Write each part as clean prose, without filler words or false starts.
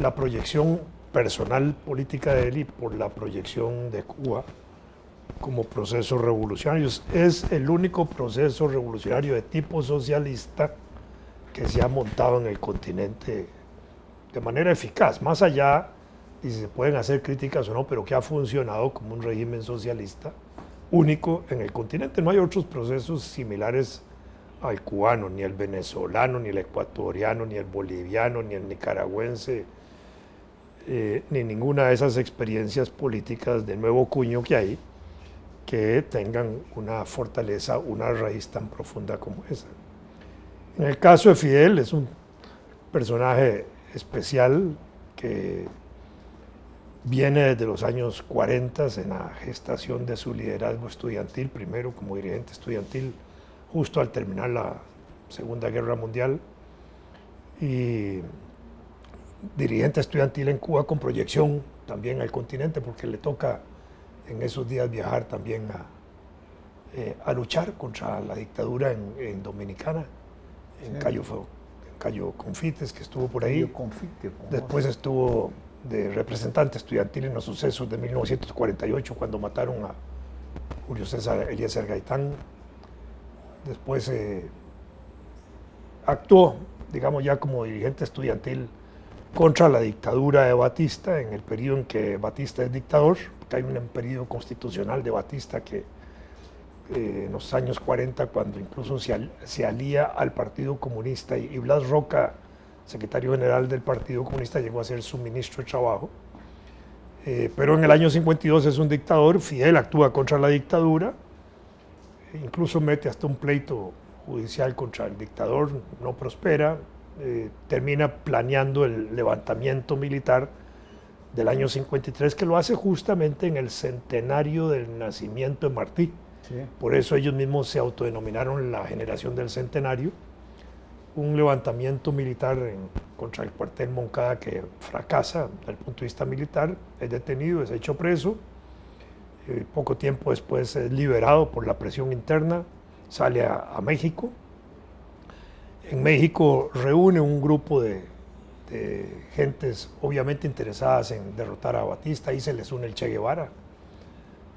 la proyección personal política de él y por la proyección de Cuba como procesos revolucionarios. Es el único proceso revolucionario de tipo socialista que se ha montado en el continente de manera eficaz, más allá, y se pueden hacer críticas o no, pero que ha funcionado como un régimen socialista único en el continente. No hay otros procesos similares al cubano, ni el venezolano, ni el ecuatoriano, ni el boliviano, ni el nicaragüense, ni ninguna de esas experiencias políticas de nuevo cuño que hay, que tengan una fortaleza, una raíz tan profunda como esa. En el caso de Fidel, es un personaje especial que viene desde los años 40 en la gestación de su liderazgo estudiantil, primero como dirigente estudiantil, justo al terminar la Segunda Guerra Mundial, y dirigente estudiantil en Cuba con proyección también al continente, porque le toca en esos días viajar también a luchar contra la dictadura en Dominicana, en Cayo Confites, que estuvo por ahí. Después estuvo de representante estudiantil en los sucesos de 1948, cuando mataron a Julio César Eliezer Gaitán. Después actuó, digamos, ya como dirigente estudiantil contra la dictadura de Batista, en el periodo en que Batista es dictador, porque hay un periodo constitucional de Batista que en los años 40, cuando incluso se alía al Partido Comunista, y Blas Roca, secretario general del Partido Comunista, llegó a ser su ministro de Trabajo. Pero en el año 52 es un dictador. Fidel actúa contra la dictadura, incluso mete hasta un pleito judicial contra el dictador, no prospera, termina planeando el levantamiento militar del año 53, que lo hace justamente en el centenario del nacimiento de Martí. Sí. Por eso ellos mismos se autodenominaron la generación del centenario. Un levantamiento militar contra el cuartel Moncada que fracasa desde el punto de vista militar, es detenido, es hecho preso, poco tiempo después es liberado por la presión interna, sale a México. En México reúne un grupo de gentes obviamente interesadas en derrotar a Batista, ahí se les une el Che Guevara,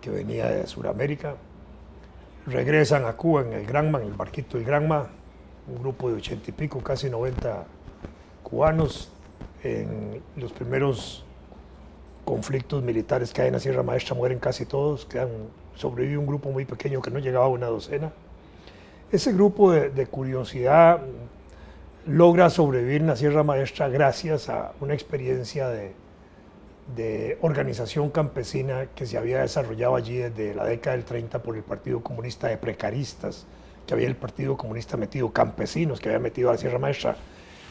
que venía de Sudamérica. Regresan a Cuba en el Granma, en el barquito del Granma, un grupo de 80 y pico, casi 90 cubanos. En los primeros conflictos militares que hay en la Sierra Maestra mueren casi todos, sobrevive un grupo muy pequeño que no llegaba a una docena. Ese grupo de curiosidad logra sobrevivir en la Sierra Maestra gracias a una experiencia de organización campesina que se había desarrollado allí desde la década del 30 por el Partido Comunista, de precaristas, que había el Partido Comunista metido, campesinos que había metido a la Sierra Maestra.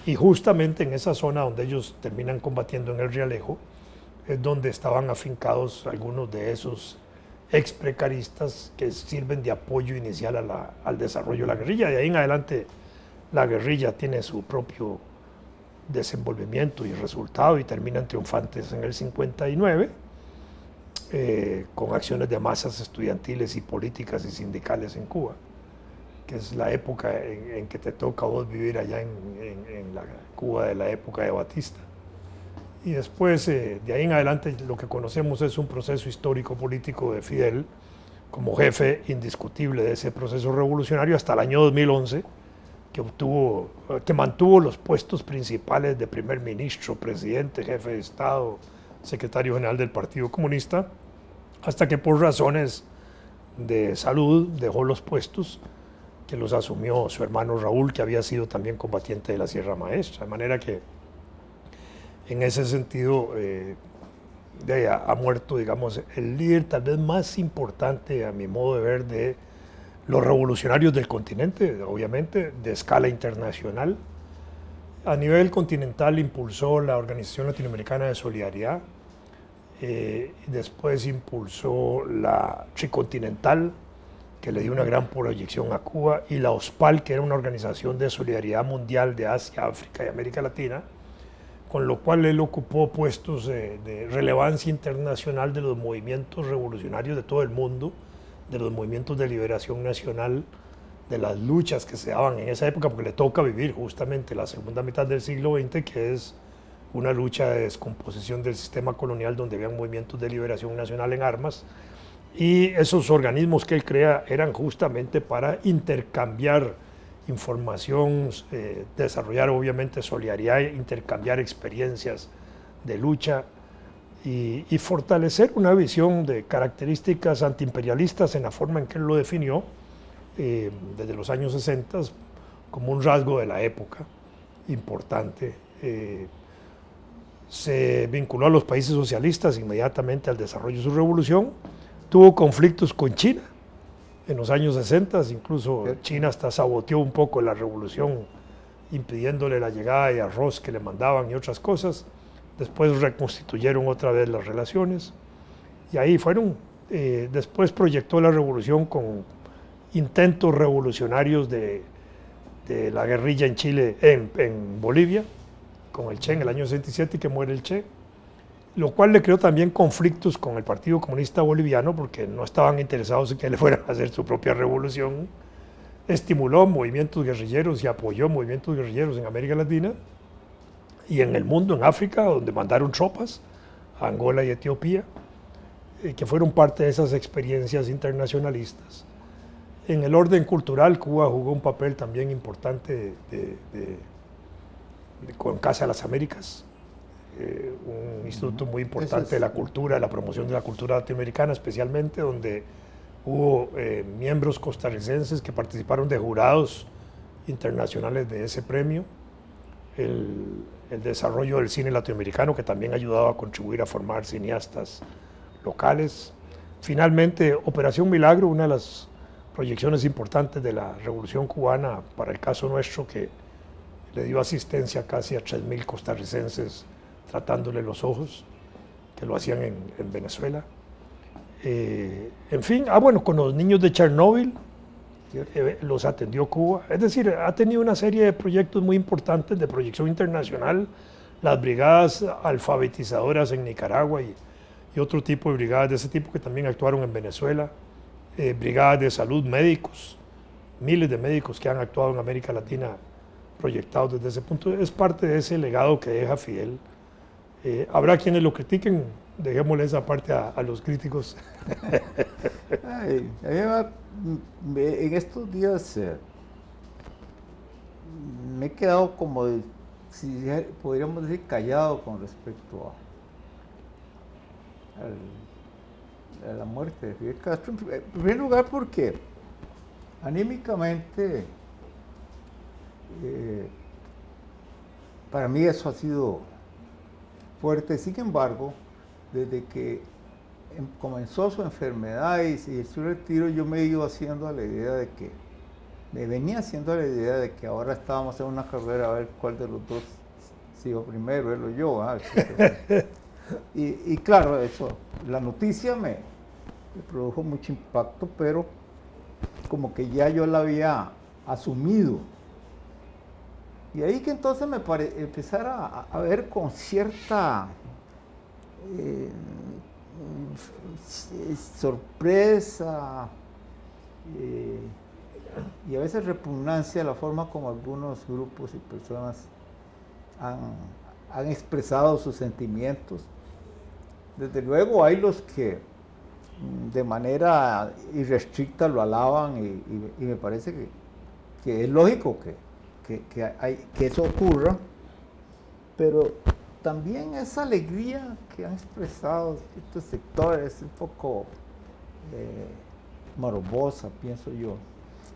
Y justamente en esa zona donde ellos terminan combatiendo en el Rialejo, es donde estaban afincados algunos de esos ex precaristas que sirven de apoyo inicial al desarrollo de la guerrilla. De ahí en adelante la guerrilla tiene su propio desenvolvimiento y resultado y terminan triunfantes en el 59 con acciones de masas estudiantiles y políticas y sindicales en Cuba, que es la época en que te toca a vos vivir allá en la Cuba de la época de Batista. Y después, de ahí en adelante, lo que conocemos es un proceso histórico-político de Fidel como jefe indiscutible de ese proceso revolucionario hasta el año 2011, que mantuvo los puestos principales de primer ministro, presidente, jefe de Estado, secretario general del Partido Comunista, hasta que por razones de salud dejó los puestos, que los asumió su hermano Raúl, que había sido también combatiente de la Sierra Maestra, de manera que en ese sentido ha muerto, digamos, el líder tal vez más importante, a mi modo de ver, de los revolucionarios del continente, obviamente, de escala internacional. A nivel continental impulsó la Organización Latinoamericana de Solidaridad, después impulsó la Tricontinental, que le dio una gran proyección a Cuba, y la OSPAL, que era una organización de solidaridad mundial de Asia, África y América Latina, con lo cual él ocupó puestos de relevancia internacional de los movimientos revolucionarios de todo el mundo, de los movimientos de liberación nacional, de las luchas que se daban en esa época, porque le toca vivir justamente la segunda mitad del siglo XX, que es una lucha de descomposición del sistema colonial donde había movimientos de liberación nacional en armas, y esos organismos que él crea eran justamente para intercambiar información, desarrollar obviamente solidaridad, intercambiar experiencias de lucha y fortalecer una visión de características antiimperialistas en la forma en que él lo definió desde los años 60 como un rasgo de la época importante. Se vinculó a los países socialistas inmediatamente al desarrollo de su revolución, tuvo conflictos con China en los años 60, incluso China hasta saboteó un poco la revolución, impidiéndole la llegada de arroz que le mandaban y otras cosas. Después reconstituyeron otra vez las relaciones y ahí fueron. Después proyectó la revolución con intentos revolucionarios de la guerrilla en Chile, en Bolivia, con el Che en el año 67, que muere el Che, lo cual le creó también conflictos con el Partido Comunista Boliviano porque no estaban interesados en que le fueran a hacer su propia revolución. Estimuló movimientos guerrilleros y apoyó movimientos guerrilleros en América Latina y en el mundo, en África, donde mandaron tropas a Angola y Etiopía, que fueron parte de esas experiencias internacionalistas. En el orden cultural, Cuba jugó un papel también importante con Casa de las Américas, un instituto muy importante de la cultura, de la promoción de la cultura latinoamericana especialmente, donde hubo miembros costarricenses que participaron de jurados internacionales de ese premio, el desarrollo del cine latinoamericano, que también ayudaba a contribuir a formar cineastas locales. Finalmente, Operación Milagro, una de las proyecciones importantes de la Revolución Cubana, para el caso nuestro, que le dio asistencia casi a 3.000 costarricenses tratándole los ojos, que lo hacían en Venezuela. En fin, bueno, con los niños de Chernóbil, los atendió Cuba. Es decir, ha tenido una serie de proyectos muy importantes de proyección internacional, las brigadas alfabetizadoras en Nicaragua y otro tipo de brigadas de ese tipo que también actuaron en Venezuela, brigadas de salud, médicos, miles de médicos que han actuado en América Latina proyectados desde ese punto. Es parte de ese legado que deja Fidel. Habrá quienes lo critiquen, dejémosle esa parte a los críticos. Ay, en estos días me he quedado como, si podríamos decir, callado con respecto a la muerte de Fidel Castro. En primer lugar porque anímicamente para mí eso ha sido fuerte. Sin embargo, desde que comenzó su enfermedad y su retiro, yo me iba haciendo a la idea de que, me venía haciendo a la idea de que ahora estábamos en una carrera a ver cuál de los dos se iba primero, él o yo. Y claro, eso, la noticia me produjo mucho impacto, pero como que ya yo la había asumido. Y ahí que entonces empezara a ver con cierta sorpresa y a veces repugnancia la forma como algunos grupos y personas han expresado sus sentimientos. Desde luego hay los que de manera irrestricta lo alaban y me parece que es lógico que eso ocurra, pero también esa alegría que han expresado estos sectores un poco morbosa, pienso yo,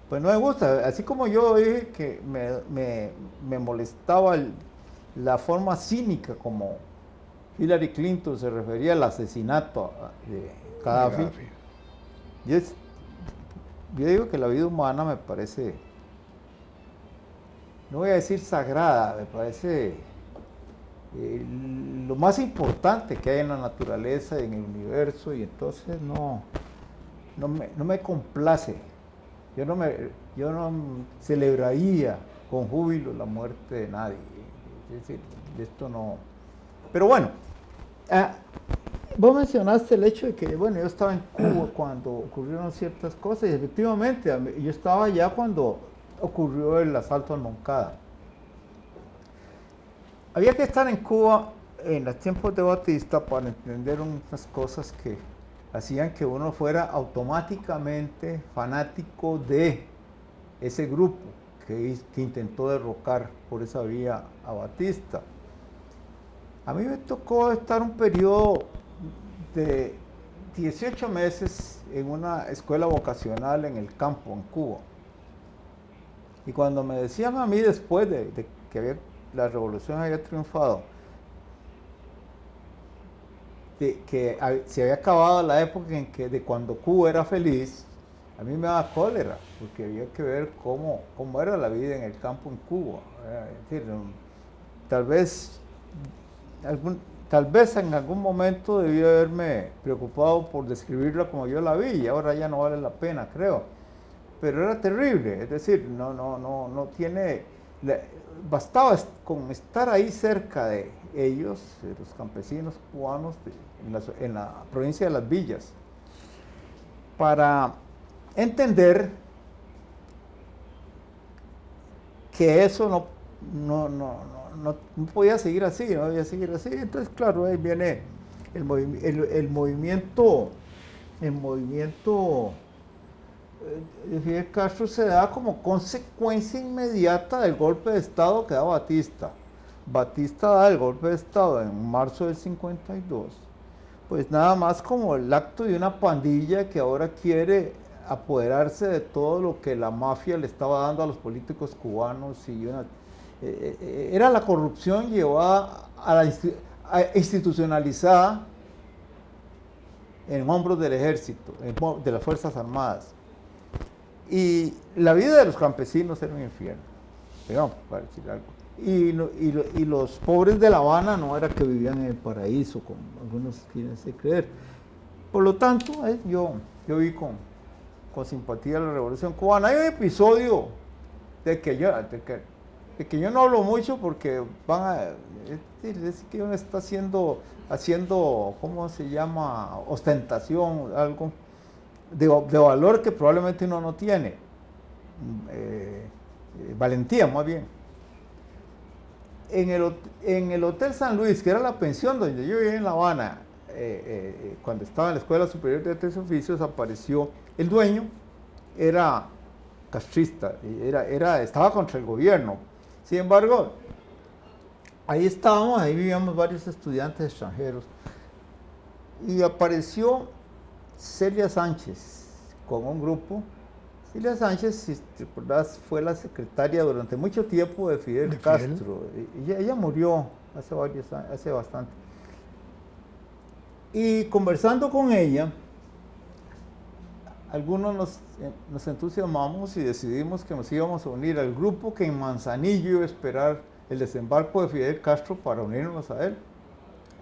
pues no me gusta. Así como yo dije que me molestaba la forma cínica como Hillary Clinton se refería al asesinato de Gaddafi. Yo digo que la vida humana me parece, no voy a decir sagrada, me parece lo más importante que hay en la naturaleza y en el universo, y entonces no me complace. Yo no celebraría con júbilo la muerte de nadie. Es decir, de esto no. Pero bueno, vos mencionaste el hecho de que, bueno, yo estaba en Cuba cuando ocurrieron ciertas cosas, y efectivamente, yo estaba allá cuando ocurrió el asalto al Moncada. había que estar en Cuba en los tiempos de Batista para entender unas cosas que hacían que uno fuera automáticamente fanático de ese grupo que intentó derrocar por esa vía a Batista. A mí me tocó estar un periodo de 18 meses en una escuela vocacional en el campo, en Cuba. Y cuando me decían a mí después de que la revolución había triunfado, de que se había acabado la época en que de cuando Cuba era feliz, a mí me daba cólera, porque había que ver cómo era la vida en el campo en Cuba. Es decir, tal vez en algún momento debí haberme preocupado por describirla como yo la vi, y ahora ya no vale la pena, creo. Pero era terrible, es decir, no tiene... bastaba con estar ahí cerca de ellos, de los campesinos cubanos en la provincia de Las Villas, para entender que eso no podía seguir así, no podía seguir así. Entonces, claro, ahí viene el movimiento de Fidel Castro se da como consecuencia inmediata del golpe de Estado que da Batista. Batista da el golpe de Estado en marzo del 52, pues nada más como el acto de una pandilla que ahora quiere apoderarse de todo lo que la mafia le estaba dando a los políticos cubanos, y era la corrupción llevada institucionalizada en hombros del ejército, de las Fuerzas Armadas. Y la vida de los campesinos era un infierno, digamos, para decir algo. Y los pobres de La Habana no era que vivían en el paraíso, como algunos quieren creer. Por lo tanto, yo vi con simpatía la Revolución Cubana. Hay un episodio de que yo no hablo mucho porque van a decir que uno está haciendo, ¿cómo se llama?, ostentación, algo de valor que probablemente uno no tiene, valentía más bien. En el Hotel San Luis, que era la pensión donde yo vivía en La Habana, cuando estaba en la Escuela Superior de Artes y Oficios, apareció el dueño, era castrista, estaba contra el gobierno. Sin embargo, ahí vivíamos varios estudiantes extranjeros, y apareció Celia Sánchez con un grupo. Celia Sánchez, si te recordás, fue la secretaria durante mucho tiempo de Fidel Castro. Ella murió hace bastante. Y conversando con ella, algunos nos entusiasmamos y decidimos que nos íbamos a unir al grupo que en Manzanillo iba a esperar el desembarco de Fidel Castro para unirnos a él,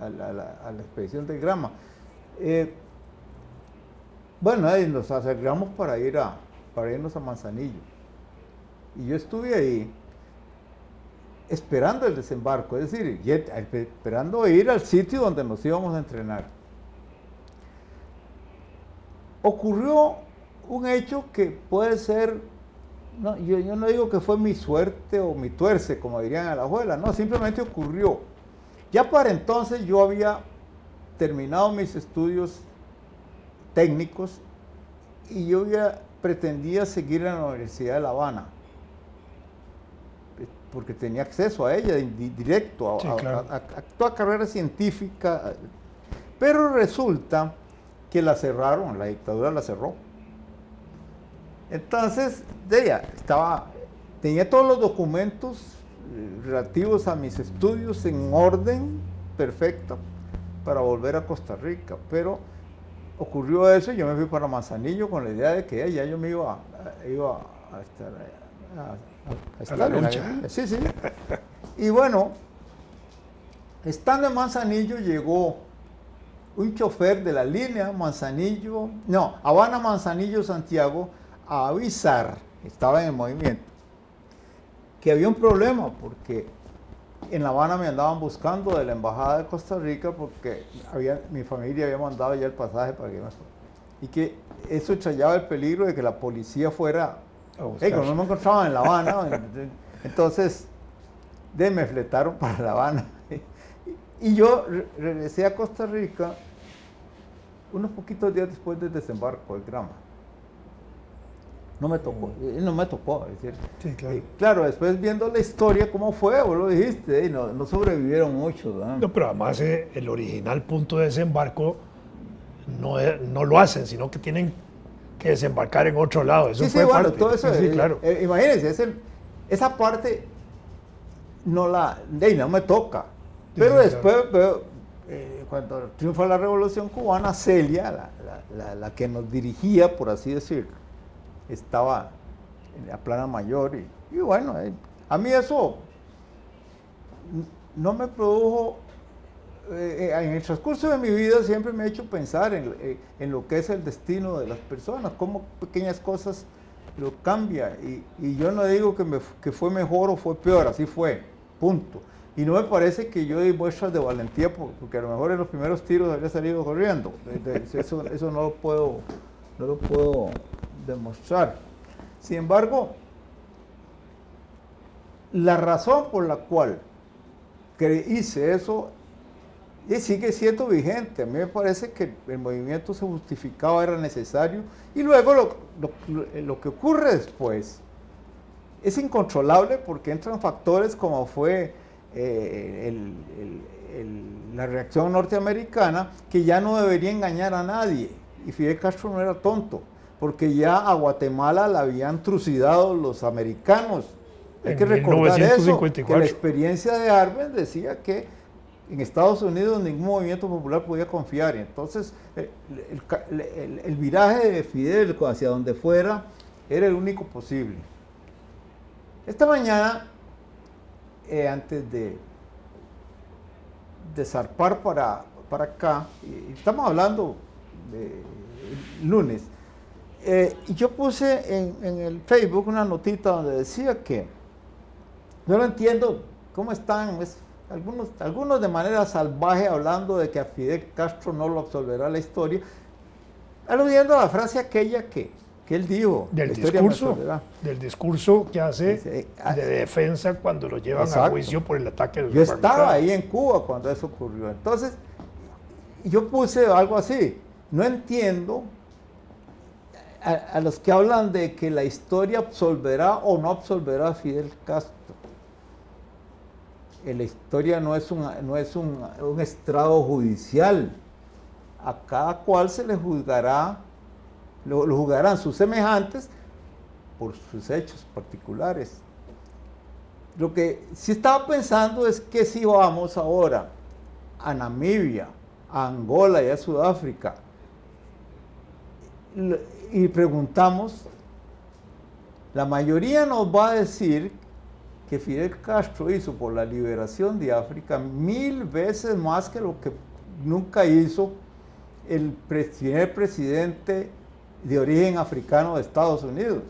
a la expedición del Grama. Bueno, nos acercamos para irnos a Manzanillo. Y yo estuve ahí esperando el desembarco, es decir, esperando ir al sitio donde nos íbamos a entrenar. Ocurrió un hecho que puede ser, yo no digo que fue mi suerte o mi tuerce, como dirían a la abuela, no, simplemente ocurrió. Ya para entonces yo había terminado mis estudios técnicos y yo pretendía seguir en la Universidad de La Habana, porque tenía acceso a ella directo, a toda carrera científica, pero resulta que la cerraron, la dictadura la cerró. Entonces, tenía todos los documentos relativos a mis estudios en orden perfecto para volver a Costa Rica, pero ocurrió eso y yo me fui para Manzanillo con la idea de que ya yo me iba a estar la lucha. Sí. Y bueno, estando en Manzanillo llegó un chofer de la línea Habana, Manzanillo, Santiago, a avisar, estaba en el movimiento, que había un problema porque en La Habana me andaban buscando de la embajada de Costa Rica porque mi familia había mandado ya el pasaje para que me fuera. Y que eso trayaba el peligro de que la policía fuera, como no me encontraban en La Habana. Entonces, me fletaron para La Habana. Y yo regresé a Costa Rica unos poquitos días después del desembarco del Grama. No me tocó, no me tocó, es decir. Sí, claro. Claro, después viendo la historia, cómo fue, vos lo dijiste, no sobrevivieron muchos, ¿verdad? No, pero además el original punto de desembarco no lo hacen, sino que tienen que desembarcar en otro lado. Eso Sí, fue bueno, parte. todo eso, Sí, claro. Imagínense, esa parte no me toca. Sí, Pero sí, después, cuando triunfa la Revolución Cubana, Celia, la que nos dirigía, por así decirlo, estaba en la plana mayor y bueno, a mí eso no me produjo, en el transcurso de mi vida siempre me ha hecho pensar en lo que es el destino de las personas, cómo pequeñas cosas lo cambia y yo no digo que fue mejor o fue peor, así fue, punto. Y no me parece que yo di muestras de valentía porque a lo mejor en los primeros tiros habría salido corriendo. Eso no lo puedo demostrar. Sin embargo, la razón por la cual hice eso sigue siendo vigente. A mí me parece que el movimiento se justificaba, era necesario. Y luego lo que ocurre después es incontrolable porque entran factores como fue la reacción norteamericana, que ya no debería engañar a nadie. Y Fidel Castro no era tonto, porque ya a Guatemala la habían trucidado los americanos. Hay que recordar eso, que la experiencia de Arbenz decía que en Estados Unidos ningún movimiento popular podía confiar. Y entonces el viraje de Fidel hacia donde fuera era el único posible. Esta mañana, antes de zarpar para acá, estamos hablando de lunes, y yo puse en el Facebook una notita donde decía que yo no entiendo cómo están algunos de manera salvaje hablando de que a Fidel Castro no lo absolverá la historia, aludiendo a la frase aquella que él dijo, del discurso que hace de defensa cuando lo llevan a juicio por el ataque de los Yo estaba ahí en Cuba cuando eso ocurrió. Entonces, yo puse algo así, no entiendo a los que hablan de que la historia absolverá o no absolverá a Fidel Castro. La historia no es un estrado judicial. A cada cual se le juzgará, lo juzgarán sus semejantes por sus hechos particulares. Lo que sí estaba pensando es que si vamos ahora a Namibia, a Angola y a Sudáfrica y preguntamos, la mayoría nos va a decir que Fidel Castro hizo por la liberación de África 1000 veces más que lo que nunca hizo el primer presidente de origen africano de Estados Unidos.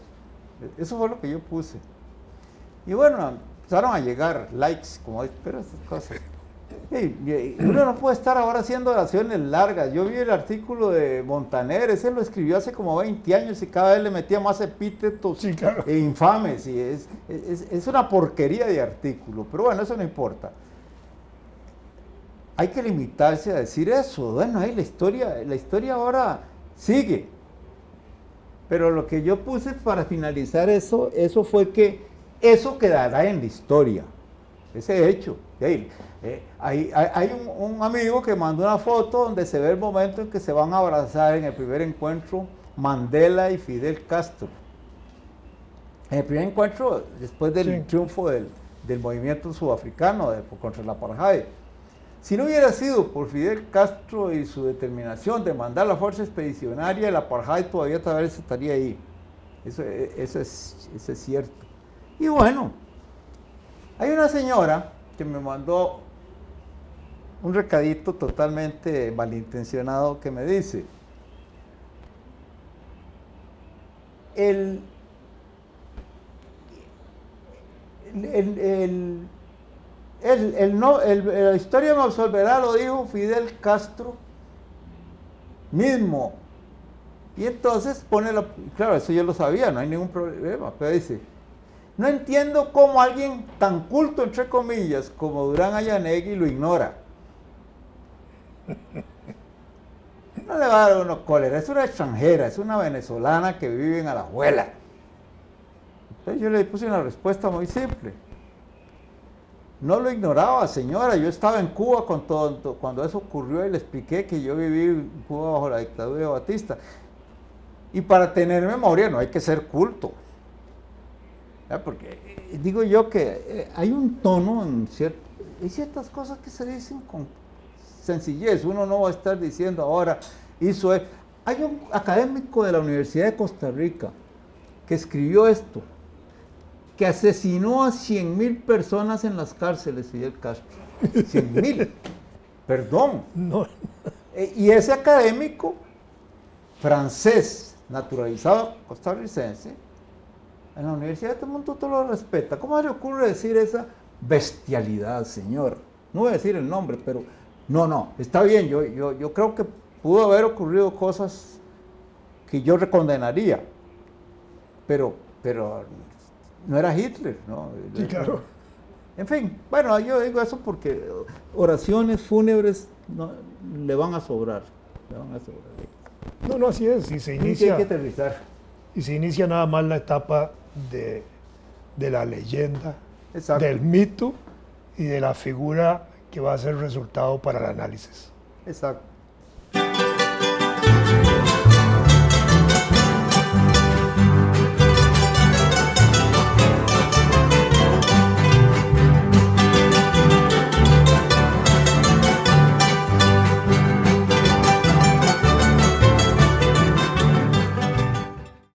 Eso fue lo que yo puse. Y bueno, empezaron a llegar likes, como pero estas cosas. Uno no puede estar ahora haciendo oraciones largas. Yo vi el artículo de Montaner, ese lo escribió hace como 20 años y cada vez le metía más epítetos infames. Y es una porquería de artículo, pero bueno, eso no importa. Hay que limitarse a decir eso. Bueno, la historia ahora sigue. Pero lo que yo puse para finalizar eso fue que eso quedará en la historia. Ese hecho. Hay un amigo que mandó una foto donde se ve el momento en que se van a abrazar en el primer encuentro Mandela y Fidel Castro. En el primer encuentro, después del triunfo del movimiento sudafricano contra el apartheid. Si no hubiera sido por Fidel Castro y su determinación de mandar la fuerza expedicionaria, el apartheid todavía tal vez estaría ahí. Eso es cierto. Y bueno, hay una señora que me mandó un recadito totalmente malintencionado que me dice: la historia me absolverá, lo dijo Fidel Castro mismo. Y entonces pone claro, eso yo lo sabía, no hay ningún problema, pero dice: No entiendo cómo alguien tan culto, entre comillas, como Durán Ayanegui lo ignora. No le va a dar uno cólera, es una extranjera, es una venezolana que vive en Alajuela. Entonces yo le puse una respuesta muy simple. No lo ignoraba, señora, yo estaba en Cuba cuando eso ocurrió y le expliqué que yo viví en Cuba bajo la dictadura de Batista. Y para tener memoria no hay que ser culto. Porque digo yo que hay un tono hay ciertas cosas que se dicen con sencillez. Uno no va a estar diciendo ahora, hay un académico de la Universidad de Costa Rica que escribió esto, que asesinó a 100.000 personas en las cárceles, Fidel Castro. 100.000, perdón. No. Y ese académico francés, naturalizado costarricense, en la universidad todo el mundo todo lo respeta. ¿Cómo le ocurre decir esa bestialidad, señor? No voy a decir el nombre, pero no, está bien, yo creo que pudo haber ocurrido cosas que yo recondenaría, pero no era Hitler, ¿no? Sí, claro. En fin, bueno, yo digo eso porque oraciones fúnebres le van a sobrar. No, así es. Y se Hay inicia, que aterrizar. y se inicia nada más la etapa de la leyenda, Exacto. del mito y de la figura que va a ser resultado para el análisis. Exacto.